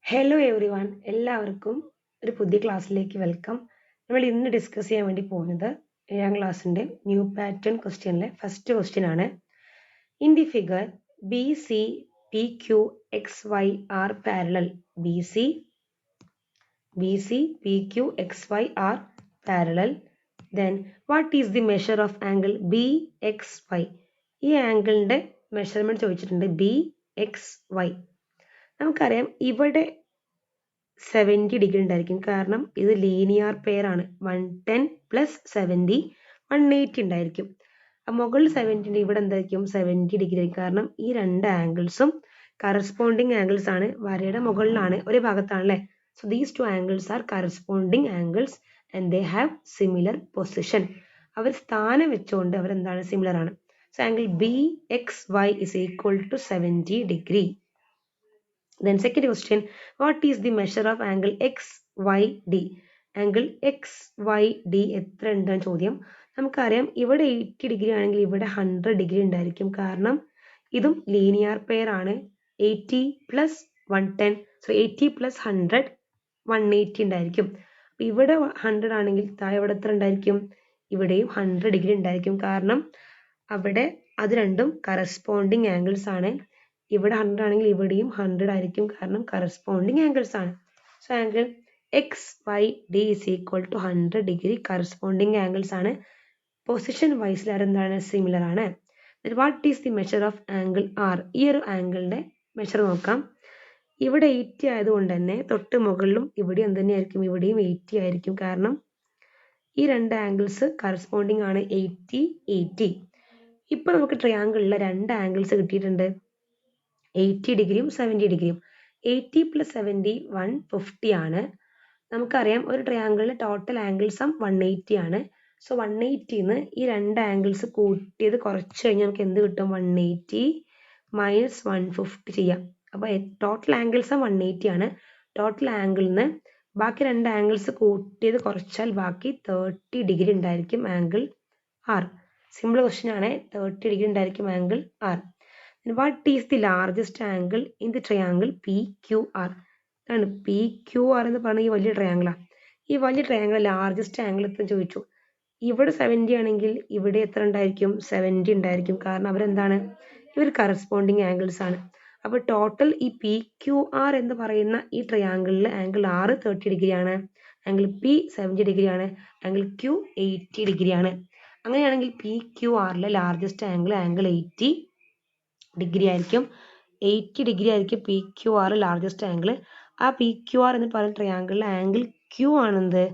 Hello every one, എല്ലാവർക്കും ഒരു പുതിയ ക്ലാസ്സിലേക്ക് വെൽക്കം. നമ്മൾ ഇന്ന് ഡിസ്കസ് ചെയ്യാൻ വേണ്ടി പോകുന്നത് 7ാം ക്ലാസ്സിൻ്റെ ന്യൂ പാറ്റേൺ ക്വസ്റ്റ്യനിലെ ഫസ്റ്റ് ക്വസ്റ്റ്യൻ ആണ്. In the figure B C P Q X Y R parallel. B C P Q X Y R parallel. Then what is the measure of angle B X Y? ഈ ആംഗിളിൻ്റെ measurement ചോദിച്ചിട്ടുണ്ട്. B X Y നമുക്കറിയാം ഇവിടെ 70 degree ഉണ്ടായിരിക്കും, കാരണം ഇത് linear pair ആണ്. 110 plus 70 180 ഉണ്ടായിരിക്കും. മുകളിൽ 70 ഇവിടെ എന്തായിരിക്കും? 70 ഡിഗ്രി ആയിരിക്കും, കാരണം ഈ രണ്ട് ആംഗിൾസും കറസ്പോണ്ടിങ് ആംഗിൾസ് ആണ്. വരയുടെ മുകളിലാണ്, ഒരു ഭാഗത്താണല്ലേ. So these two angles are corresponding angles and they have similar position. അവർ സ്ഥാനം വെച്ചുകൊണ്ട് അവർ എന്താണ്? സിമിലർ ആണ്. So angle B X Y is equal to 70 degree. Then second question, what is the measure of angle XYD? Angle XYD എത്ര ഉണ്ടാകും ചോദ്യം. നമുക്കറിയാം ഇവിടെ 80 ഡിഗ്രി ആണെങ്കിൽ ഇവിടെ 100 ഡിഗ്രി ഉണ്ടായിരിക്കും, കാരണം ഇതും ലീനിയർ പെയർ ആണ്. 80 പ്ലസ് 110, സോ 80 പ്ലസ് 100 180 ഉണ്ടായിരിക്കും. അപ്പോൾ ഇവിടെ 100 ആണെങ്കിൽ താഴെ ഇവിടെ എത്ര ഉണ്ടായിരിക്കും? ഇവിടെയും 100 ഡിഗ്രി ഉണ്ടായിരിക്കും, കാരണം അവിടെ അത് രണ്ടും കറസ്പോണ്ടിങ് ആംഗിൾസ് ആണ്. ഇവിടെ 100 ആണെങ്കിൽ ഇവിടെയും 100 ആയിരിക്കും, കാരണം കറസ്പോണ്ടിങ് ആംഗിൾസ് ആണ്. So angle X Y D is equal to 100 degree. Corresponding angles ആണ്. പൊസിഷൻ വൈസിൽ എന്താണ്? സിമിലർ ആണ്. What is the measure of angle R? ഈ ഒരു ആംഗിളിന്റെ മെഷർ നോക്കാം. ഇവിടെ 80 ആയതുകൊണ്ട് തന്നെ തൊട്ട് മുകളിലും ഇവിടെ എന്ത് തന്നെയായിരിക്കും? ഇവിടെയും 80 ആയിരിക്കും, കാരണം ഈ രണ്ട് ആംഗിൾസ് കറസ്പോണ്ടിങ് ആണ്. 80 80. ഇപ്പൊ നമുക്ക് ട്രയാങ്കിളിലെ രണ്ട് ആംഗിൾസ് കിട്ടിയിട്ടുണ്ട്, 80 ഡിഗ്രിയും 70 ഡിഗ്രിയും. 80 പ്ലസ് 70 150 ആണ്. നമുക്കറിയാം ഒരു ട്രയാങ്കിളിലെ ടോട്ടൽ ആംഗിൾസും 180 ആണ്. സോ 180ന്ന് ഈ രണ്ട് ആംഗിൾസ് കൂട്ടിയത് കുറച്ച് കഴിഞ്ഞാൽ നമുക്ക് എന്ത് കിട്ടും? 180 മൈനസ് 150 ചെയ്യാം. അപ്പോൾ ടോട്ടൽ ആംഗിൾസും 180 ആണ്. ടോട്ടൽ ആംഗിളിന് ബാക്കി രണ്ട് ആംഗിൾസ് കൂട്ടിയത് കുറച്ചാൽ ബാക്കി 30 ഡിഗ്രി ഉണ്ടായിരിക്കും ആംഗിൾ ആർ. സിമ്പിൾ ക്വസ്റ്റ്യൻ ആണ്. 30 ഡിഗ്രി ഉണ്ടായിരിക്കും angle R. What is the largest angle in the triangle PQR? ആണ് PQR എന്ന് പറഞ്ഞ ഈ വലിയ ട്രയാങ്കിളാണ്. ഈ വലിയ ട്രയാങ്കിൾ ലാർജസ്റ്റ് ആംഗിൾ എത്ര ചോദിച്ചു. ഇവിടെ 70 ആണെങ്കിൽ ഇവിടെ എത്ര ഉണ്ടായിരിക്കും? 70 ഉണ്ടായിരിക്കും, കാരണം അവരെന്താണ്? ഇവർ കറസ്പോണ്ടിങ് ആംഗിൾസ് ആണ്. അപ്പോൾ ടോട്ടൽ ഈ PQR എന്ന് പറയുന്ന ഈ ട്രയാങ്കിളിൽ ആംഗിൾ ആർ 30 ഡിഗ്രിയാണ്, ആംഗിൾ പി 70 ഡിഗ്രിയാണ്, ആംഗിൾ ക്യൂ 80 ഡിഗ്രിയാണ്. അങ്ങനെയാണെങ്കിൽ PQRലെ ലാർജസ്റ്റ് ആംഗിൾ 80 ഡിഗ്രി ആയിരിക്കും. 80 ഡിഗ്രി ആയിരിക്കും PQR ലാർജസ്റ്റ് ആംഗിൾ. ആ PQR എന്ന് പറയുന്ന ട്രയാങ്കിളിലെ ആംഗിൾ ക്യൂ ആണെന്ത്?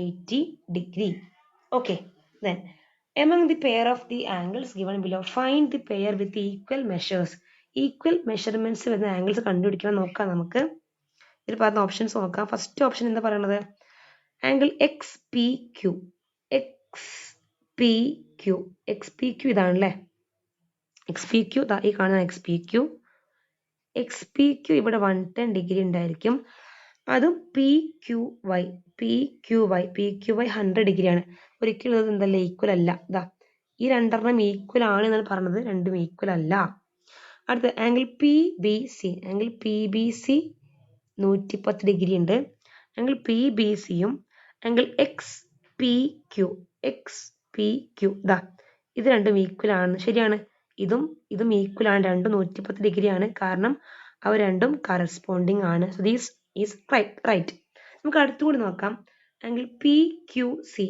80 degree. Okay. Then among the pair of the angles given below find the pair with equal measures. Equal measurements വരുന്ന ആംഗിൾസ് കണ്ടുപിടിക്കണം. നോക്കാം നമുക്ക്. ഇതിൽ പറഞ്ഞ ഓപ്ഷൻസ് നോക്കാം. ഫസ്റ്റ് ഓപ്ഷൻ എന്താ പറയുന്നത്? Angle X P Q. X P Q ഇതാണല്ലേ. എക്സ് പി ക്യൂ ഈ കാണുന്ന എക്സ് പി ക്യൂ ഇവിടെ 110 ഡിഗ്രി ഉണ്ടായിരിക്കും. അതും പി ക്യൂ വൈ 100 ഡിഗ്രിയാണ്. ഒരിക്കലും ഇത് എന്തല്ല? ഈക്വൽ അല്ല. ഇതാ ഈ രണ്ടെണ്ണം ഈക്വൽ ആണ് എന്നാണ് പറഞ്ഞത്, രണ്ടും ഈക്വൽ അല്ല. അടുത്ത angle P B C. 110 degree ഉണ്ട്. ആംഗിൾ പി ബി സിയും ആംഗിൾ എക്സ് പി ക്യൂ ഇതാ ഇത് രണ്ടും ഈക്വൽ ആണ്. ശരിയാണ്. ഇതും ഈക്വൽ ആണ്. രണ്ടും 110 ഡിഗ്രി ആണ്, കാരണം അവ രണ്ടും കറസ്പോണ്ടിങ് ആണ്. So these is right. നമുക്ക് അടുത്തുകൂടി നോക്കാം. Angle P Q C.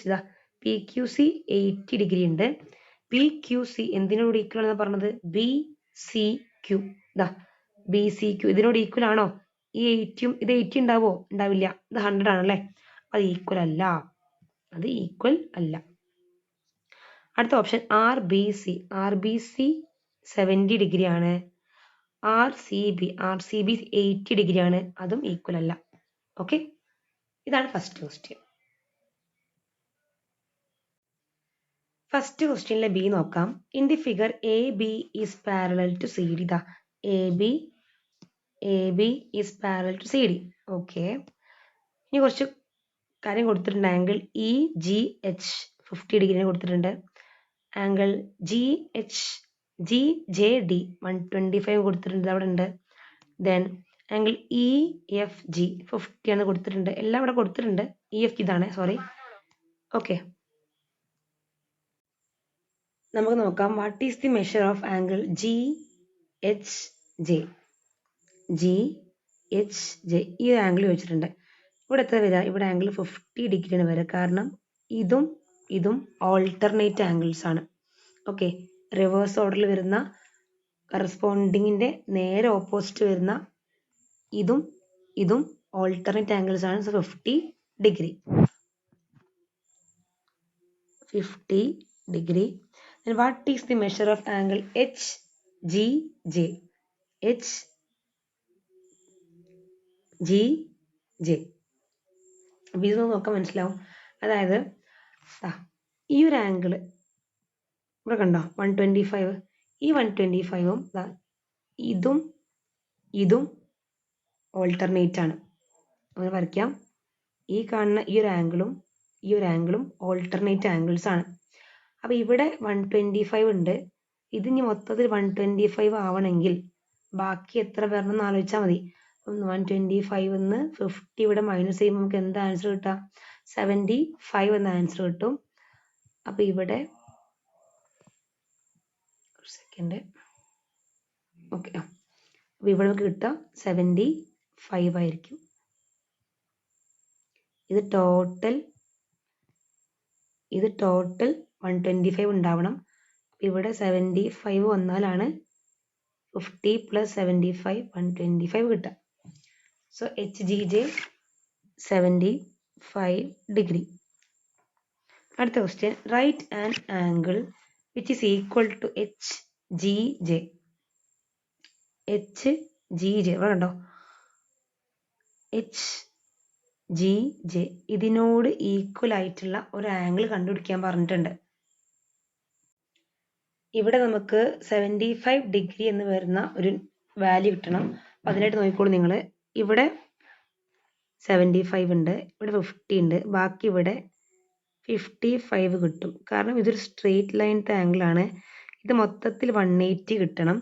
ഇതാ പി ക്യൂ സി 80 ഡിഗ്രി ഉണ്ട്. പി ക്യൂ സി എന്തിനോട് ഈക്വൽ ആണെന്ന് പറഞ്ഞത്? B C Q. ഇതാ ബി സി ക്യൂ ഇതിനോട് ഈക്വൽ ആണോ? ഈ 80യും ഇത് 80 ഉണ്ടാവോ? ഉണ്ടാവില്ല. ഇത് 100 ആണല്ലേ. അത് ഈക്വൽ അല്ല. അടുത്ത option R B C. 70 degree ആണ്. ആർ സി ബി 80 ഡിഗ്രി ആണ്. അതും ഈക്വൽ അല്ല. ഓക്കെ, ഇതാണ് ഫസ്റ്റ് ക്വസ്റ്റ്യൻ. ഫസ്റ്റ് ക്വസ്റ്റ്യനിലെ ബി നോക്കാം. In the figure A B is parallel to C D. ഇതാ A B is parallel to C D. Okay, ഇനി കുറച്ച് കാര്യം കൊടുത്തിട്ടുണ്ട്. ആംഗിൾ ഇ ജി എച്ച് 50 ഡിഗ്രിനെ കൊടുത്തിട്ടുണ്ട്. ആംഗിൾ ജി ജെ ഡി 125 കൊടുത്തിട്ടുണ്ട്. അവിടെ ഉണ്ട്. Then angle E F G 50 ആണ് കൊടുത്തിട്ടുണ്ട്, എല്ലാം ഇവിടെ കൊടുത്തിട്ടുണ്ട്. ഇ എഫ് ജി ഇതാണ്, സോറി. ഓക്കെ, നമുക്ക് നോക്കാം. What is the measure of angle G H J? G H J ഈ ആംഗിൾ വെച്ചിട്ടുണ്ട്. ഇവിടെ എത്ര വരിക? ഇവിടെ ആംഗിൾ 50 ഡിഗ്രിയാണ് വരിക, കാരണം ഇതും ഇതും ഓൾട്ടർനേറ്റ് ആംഗിൾസ് ആണ്. ഓക്കെ, റിവേഴ്സ് ഓർഡറിൽ വരുന്ന കറസ്പോണ്ടിങ്ങിന്റെ നേരെ ഓപ്പോസിറ്റ് വരുന്ന ഇതും ഇതും ഓൾട്ടർനേറ്റ് ആംഗിൾസ് ആണ്. So 50 degree. 50 degree. And what is the measure of angle HGJ? HGJ. അപ്പോൾ ഇത് നോക്കാൻ മനസ്സിലാവും. അതായത് ഈ ഒരു ആംഗിൾ ഇവിടെ കണ്ടോ 125. ഈ 125ഉം ഇതും ഇതും ഓൾട്ടർനേറ്റ് ആണ്. അങ്ങനെ വരയ്ക്കാം. ഈ കാണുന്ന ഈ ഒരു ആംഗിളും ഓൾട്ടർനേറ്റ് ആംഗിൾസ് ആണ്. അപ്പോൾ ഇവിടെ 125 ഉണ്ട്. ഇത് ഇനി മൊത്തത്തിൽ 125 ആവണമെങ്കിൽ ബാക്കി എത്ര വരണം എന്ന് ആലോചിച്ചാൽ മതി. 125 എന്ന് 50 ഇവിടെ മൈനസ് ചെയ്യുമ്പോൾ നമുക്ക് എന്താ ആൻസർ കിട്ടുക? 75 എന്ന ആൻസർ കിട്ടും. അപ്പോൾ ഇവിടെ സെക്കൻഡ്. ഓക്കെ, അപ്പോൾ ഇവിടെ നമുക്ക് കിട്ടുക 75 ആയിരിക്കും. ഇത് ടോട്ടൽ 125 ഉണ്ടാവണം. ഇവിടെ 75 വന്നാലാണ് 50 + 75 125 കിട്ടുക. So HGJ 75 degree. അടുത്ത question, right an angle which is equal to HGJ. HGJ ഇവിടെ കണ്ടോ, HGJ ഇതിനോട് ഈക്വൽ ആയിട്ടുള്ള ഒരു ആംഗിൾ കണ്ടുപിടിക്കാൻ പറഞ്ഞിട്ടുണ്ട്. ഇവിടെ നമുക്ക് 75 ഡിഗ്രി എന്ന് വരുന്ന ഒരു വാല്യൂ കിട്ടണം. അതിനായിട്ട് നോക്കിക്കോളൂ നിങ്ങൾ. ഇവിടെ 75 ഉണ്ട്, ഇവിടെ 50 ഉണ്ട്, ബാക്കി ഇവിടെ 55 കിട്ടും. കാരണം ഇതൊരു സ്ട്രെയിറ്റ് ലൈനത്തെ ആംഗിൾ ആണ്. ഇത് മൊത്തത്തിൽ 180 കിട്ടണം.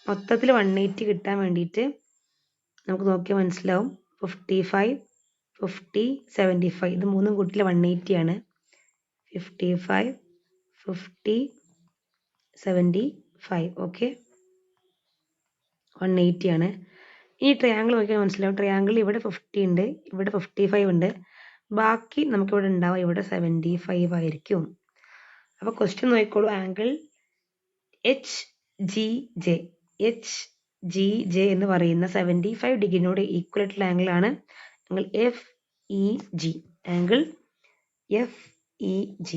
മൊത്തത്തിൽ 180 കിട്ടാൻ വേണ്ടിയിട്ട് നമുക്ക് നോക്കിയാൽ മനസ്സിലാവും. 55 50 75 ഇത് മൂന്നും കൂട്ടിയിൽ 180 ആണ്. 55 50 75 ഓക്കെ 180 ആണ്. ഈ ട്രയാങ്കിൾ നോക്കിയാൽ മനസ്സിലാവും. ട്രയാങ്കിൾ ഇവിടെ 50 ഉണ്ട്, ഇവിടെ 55 ഉണ്ട്, ബാക്കി നമുക്കിവിടെ ഉണ്ടാവുക ഇവിടെ 75 ആയിരിക്കും. അപ്പോൾ ക്വസ്റ്റ്യൻ നോക്കിക്കോളൂ. ആംഗിൾ HGJ എന്ന് പറയുന്ന 75 ഡിഗ്രിനോട് ഈക്വൽ ആയിട്ടുള്ള ആംഗിൾ ആണ് angle FEG. Angle FEG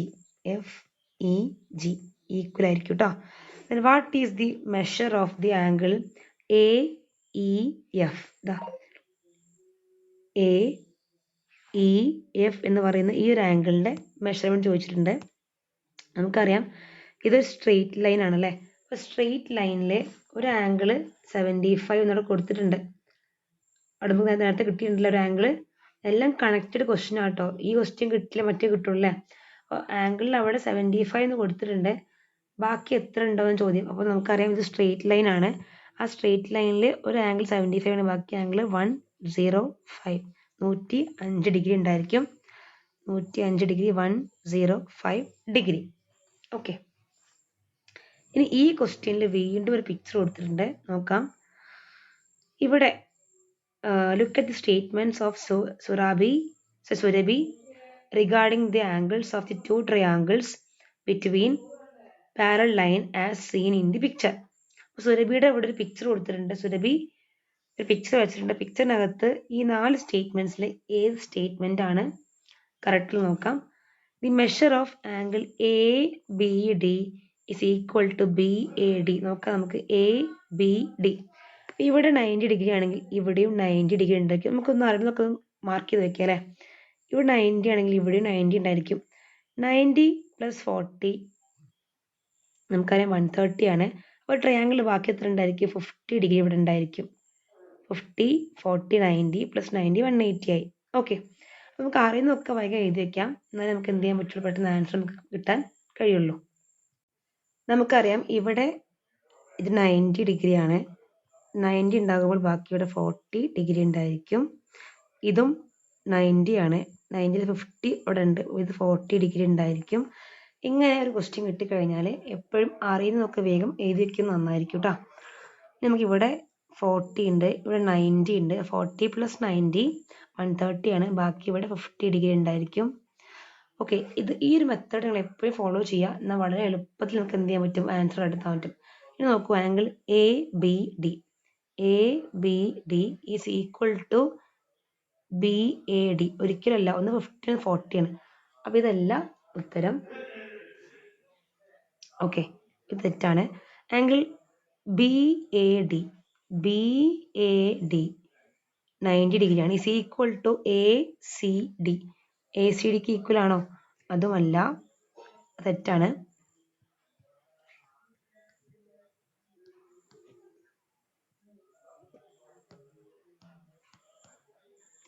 equal ആയിരിക്കും കേട്ടോ. Then what is the measure of the angle AEF? AEF എന്ന് പറയുന്ന ഈ ഒരു ആംഗിളിന്റെ മെഷർമെന്റ് ചോദിച്ചിട്ടുണ്ട്. നമുക്കറിയാം ഇതൊരു സ്ട്രെയിറ്റ് ലൈൻ ആണല്ലേ. അപ്പോൾ സ്ട്രെയിറ്റ് ലൈനിൽ ഒരു ആംഗിൾ 75 എന്നോട് കൊടുത്തിട്ടുണ്ട്. അവിടെ നമുക്ക് നേരത്തെ കിട്ടിയിട്ടുണ്ടല്ലോ ഒരു ആംഗിൾ. എല്ലാം കണക്റ്റഡ് ക്വസ്റ്റ്യൻ ആട്ടോ. ഈ ക്വസ്റ്റ്യൻ കിട്ടില്ല മറ്റേ കിട്ടുള്ളൂ. അപ്പോൾ ആംഗിളിൽ അവിടെ 75 എന്ന് കൊടുത്തിട്ടുണ്ട്, ബാക്കി എത്ര ഉണ്ടാവും ചോദ്യം. അപ്പോൾ നമുക്കറിയാം ഇത് സ്ട്രെയിറ്റ് ലൈൻ ആണ്. ആ സ്ട്രെയിറ്റ് ലൈനിൽ ഒരു ആംഗിൾ 75 ആണ്, ബാക്കി ആംഗിൾ 105 105 ഡിഗ്രി ഉണ്ടായിരിക്കും. 105 ഡിഗ്രി 105 ഡിഗ്രി. ഓക്കെ, ഇനി ഈ ക്വസ്റ്റ്യനിൽ വീണ്ടും ഒരു പിക്ചർ കൊടുത്തിട്ടുണ്ട്, നോക്കാം. ഇവിടെ look at the statements of Surabhi regarding the angles of the two triangles between parallel line as seen in the picture. സുരഭിയുടെ ഇവിടെ ഒരു പിക്ചർ കൊടുത്തിട്ടുണ്ട്. സുരഭി ഒരു പിക്ചർ വെച്ചിട്ടുണ്ട്. പിക്ചറിനകത്ത് ഈ 4 സ്റ്റേറ്റ്മെന്റ്സിൽ ഏത് സ്റ്റേറ്റ്മെന്റ് ആണ് കറക്റ്റ് നോക്കാം. The measure of angle ABD is equal to BAD. നോക്കാം നമുക്ക് ABD. ഇവിടെ 90 ഡിഗ്രി ആണെങ്കിൽ ഇവിടെയും 90 ഡിഗ്രി ഉണ്ടായിരിക്കും. നമുക്കൊന്ന് അറിയാം, നമുക്ക് മാർക്ക് ചെയ്ത് വെക്കാം അല്ലേ. ഇവിടെ 90 ആണെങ്കിൽ ഇവിടെയും 90 ഉണ്ടായിരിക്കും. 90 + 40 നമുക്കറിയാം 130 ആണ്. അപ്പോൾ ട്രയാങ്കിൾ ബാക്കി എത്ര ഉണ്ടായിരിക്കും? 50 ഡിഗ്രി ഇവിടെ ഉണ്ടായിരിക്കും. 50 40 90 + 90 180 ആയി. ഓക്കെ, നമുക്ക് അറിയുന്നതൊക്കെ വൈകി എഴുതി വെക്കാം, എന്നാലും നമുക്ക് എന്ത് ചെയ്യാൻ പറ്റുള്ളൂ, പെട്ടെന്ന് ആൻസർ നമുക്ക് കിട്ടാൻ കഴിയുള്ളൂ. നമുക്കറിയാം ഇവിടെ ഇത് 90 ഡിഗ്രി ആണ്, 90 ഉണ്ടാകുമ്പോൾ ബാക്കി ഇവിടെ 40 ഡിഗ്രി ഉണ്ടായിരിക്കും. ഇതും 90 ആണ്, 90ൽ 50 ഇവിടെ ഉണ്ട്, ഇത് 40 ഡിഗ്രി ഉണ്ടായിരിക്കും. ഇങ്ങനെ ഒരു ക്വസ്റ്റ്യൻ കിട്ടിക്കഴിഞ്ഞാൽ എപ്പോഴും അറിയുന്നതൊക്കെ വേഗം എഴുതി വയ്ക്കുന്നത് നന്നായിരിക്കും കേട്ടോ. നമുക്കിവിടെ 40 ഉണ്ട്, ഇവിടെ 90 ഉണ്ട്, 40 + 90 130 ആണ്, ബാക്കി ഇവിടെ 50 ഡിഗ്രി ഉണ്ടായിരിക്കും. ഓക്കെ, ഈ ഒരു മെത്തേഡ് നിങ്ങൾ എപ്പോഴും ഫോളോ ചെയ്യുക, എന്നാൽ വളരെ എളുപ്പത്തിൽ നമുക്ക് എന്ത് ചെയ്യാൻ പറ്റും, ആൻസർ എടുക്കാൻ പറ്റും. ഇനി നോക്കൂ, angle ABD is equal to BAD. ഒരിക്കലല്ല, ഒന്ന് 50 40 ആണ്. അപ്പൊ ഇതല്ല ഉത്തരം. ഓക്കെ, ഇത് തെറ്റാണ്. ആംഗിൾ BAD 90 ഡിഗ്രിയാണ്, ഈസ് ഈക്വൽ ടു ACD. ACDക്ക് ഈക്വൽ ആണോ? അതുമല്ല, തെറ്റാണ്.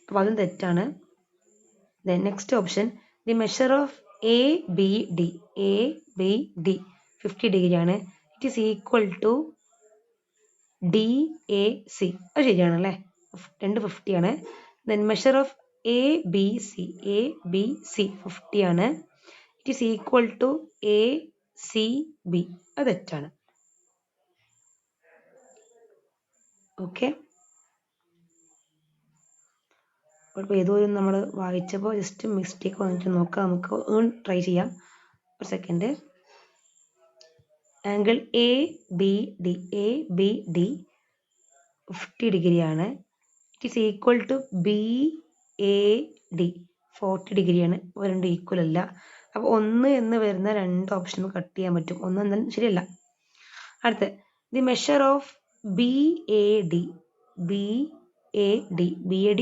അപ്പൊ അതും തെറ്റാണ്. Then next option, the measure of ABD 50 ഡിഗ്രിയാണ്, it is equal to DAC. അത് ശരിയാണല്ലേ, രണ്ട് 50 ആണ്. Then measure of ABC 50 ആണ്, it is equal to ACB. അത് തെറ്റാണ്. ഓക്കെ, അപ്പോൾ ഏതോ നമ്മൾ വായിച്ചപ്പോൾ ജസ്റ്റ് മിസ്റ്റേക്ക് വന്നിട്ട് നോക്കാം, നമുക്ക് ട്രൈ ചെയ്യാം. ഒരു സെക്കൻഡ്. ആംഗിൾ ABD 50 ഡിഗ്രിയാണ്, it is equal to BAD 40 ഡിഗ്രിയാണ്. രണ്ട് ഈക്വൽ അല്ല. അപ്പോൾ 1 എന്ന് വരുന്ന രണ്ട് ഓപ്ഷൻ കട്ട് ചെയ്യാൻ പറ്റും, ഒന്ന് എന്തായാലും ശരിയല്ല. അടുത്ത്, ദി മെഷർ ഓഫ് BAD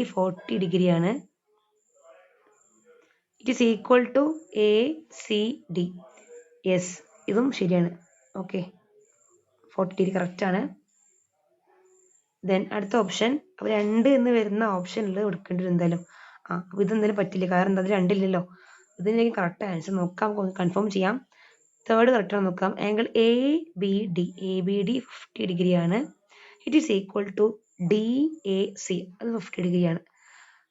40 ഡിഗ്രിയാണ്, it is equal to ACD. Yes, ഇതും ശരിയാണ്. ഓക്കെ, 40 ഡിഗ്രി കറക്റ്റ് ആണ്. ദെൻ അടുത്ത ഓപ്ഷൻ, അപ്പോൾ 2 എന്ന് വരുന്ന ഓപ്ഷനിൽ എടുക്കേണ്ടി വരും എന്തായാലും. അപ്പോൾ ഇതെന്തായാലും പറ്റില്ല, കാരണം എന്താ 2 ഇല്ലല്ലോ. ഇതിലേക്ക് കറക്റ്റ് ആൻസർ നോക്കാം, കൺഫേം ചെയ്യാം. തേർഡ് കറക്റ്റാണ് നോക്കാം. ആംഗിൾ ABD 50 ഡിഗ്രിയാണ്, it is equal to DAC. അത് 50 ഡിഗ്രിയാണ്.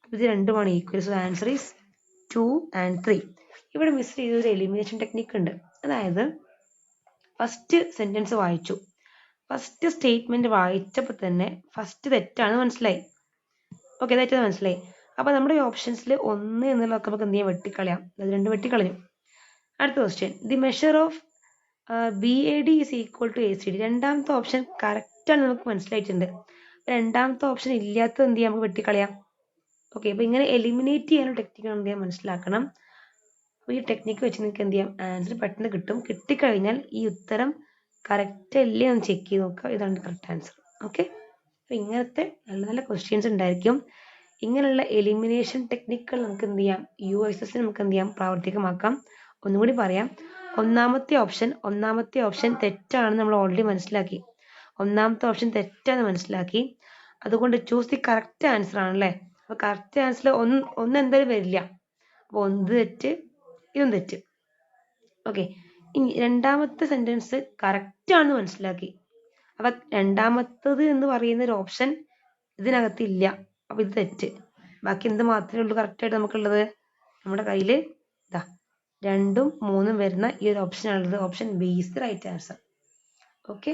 അപ്പോൾ ഇത് രണ്ടുമാണ് equal. So answer is 2 and 3. ഇവിടെ മിസ് ചെയ്തൊരു എലിമിനേഷൻ ടെക്നിക്ക് ഉണ്ട്. അതായത് ഫസ്റ്റ് സെന്റൻസ് വായിച്ചു, ഫസ്റ്റ് സ്റ്റേറ്റ്മെന്റ് വായിച്ചപ്പോൾ തന്നെ ഫസ്റ്റ് തെറ്റാണ് മനസ്സിലായി. ഓക്കെ, തെറ്റാണ് മനസ്സിലായി. അപ്പോൾ നമ്മുടെ ഈ ഓപ്ഷൻസിൽ 1 എന്നുള്ളതൊക്കെ നമുക്ക് എന്ത് ചെയ്യാം, വെട്ടിക്കളയാം. അത് 2 വെട്ടിക്കളഞ്ഞു. അടുത്ത question, the measure of BAD is equal to ACD. രണ്ടാമത്തെ ഓപ്ഷൻ കറക്റ്റാണ്, നമുക്ക് മനസ്സിലായിട്ടുണ്ട്. രണ്ടാമത്തെ ഓപ്ഷൻ ഇല്ലാത്തത് എന്ത് ചെയ്യാം, നമുക്ക് വെട്ടിക്കളയാം. ഓക്കെ, അപ്പോൾ ഇങ്ങനെ എലിമിനേറ്റ് ചെയ്യാനുള്ള ടെക്നിക്ക് എന്ത് ചെയ്യാൻ മനസ്സിലാക്കണം. അപ്പോൾ ഈ ടെക്നിക്ക് വെച്ച് നിങ്ങൾക്ക് എന്ത് ചെയ്യാം, ആൻസർ പെട്ടെന്ന് കിട്ടും. കിട്ടിക്കഴിഞ്ഞാൽ ഈ ഉത്തരം കറക്റ്റ് അല്ലേ ഒന്ന് ചെക്ക് ചെയ്ത് നോക്കുക, ഇതാണ് കറക്റ്റ് ആൻസർ. ഓക്കെ, അപ്പോൾ ഇങ്ങനത്തെ നല്ല നല്ല ക്വസ്റ്റ്യൻസ് ഉണ്ടായിരിക്കും. ഇങ്ങനെയുള്ള എലിമിനേഷൻ ടെക്നിക്കുകൾ നമുക്ക് എന്ത് ചെയ്യാം, USS നമുക്ക് എന്ത് ചെയ്യാം, പ്രാവർത്തികമാക്കാം. ഒന്നുകൂടി പറയാം. ഒന്നാമത്തെ ഓപ്ഷൻ തെറ്റാണെന്ന് നമ്മൾ ഓൾറെഡി മനസ്സിലാക്കി. ഒന്നാമത്തെ ഓപ്ഷൻ തെറ്റാന്ന് മനസ്സിലാക്കി. അതുകൊണ്ട് ചൂസ് ദി കറക്റ്റ് ആൻസർ ആണല്ലേ. അപ്പോൾ കറക്റ്റ് ആൻസർ ഒന്ന് എന്തായാലും വരില്ല. അപ്പോൾ ഒന്ന് തെറ്റ്, ഇതും തെറ്റ്. ഓക്കെ, ഇനി രണ്ടാമത്തെ സെന്റൻസ് കറക്റ്റ് ആണെന്ന് മനസ്സിലാക്കി. അപ്പം രണ്ടാമത്തത് എന്ന് പറയുന്ന ഒരു ഓപ്ഷൻ ഇതിനകത്ത് ഇല്ല. അപ്പോൾ ഇത് തെറ്റ്. ബാക്കി എന്ത് മാത്രമേ ഉള്ളൂ കറക്റ്റായിട്ട് നമുക്കുള്ളത്? നമ്മുടെ കയ്യിൽ ഇതാ 2ഉം 3ഉം വരുന്ന ഈ ഒരു ഓപ്ഷനാണുള്ളത്. Option B is the right answer. Okay.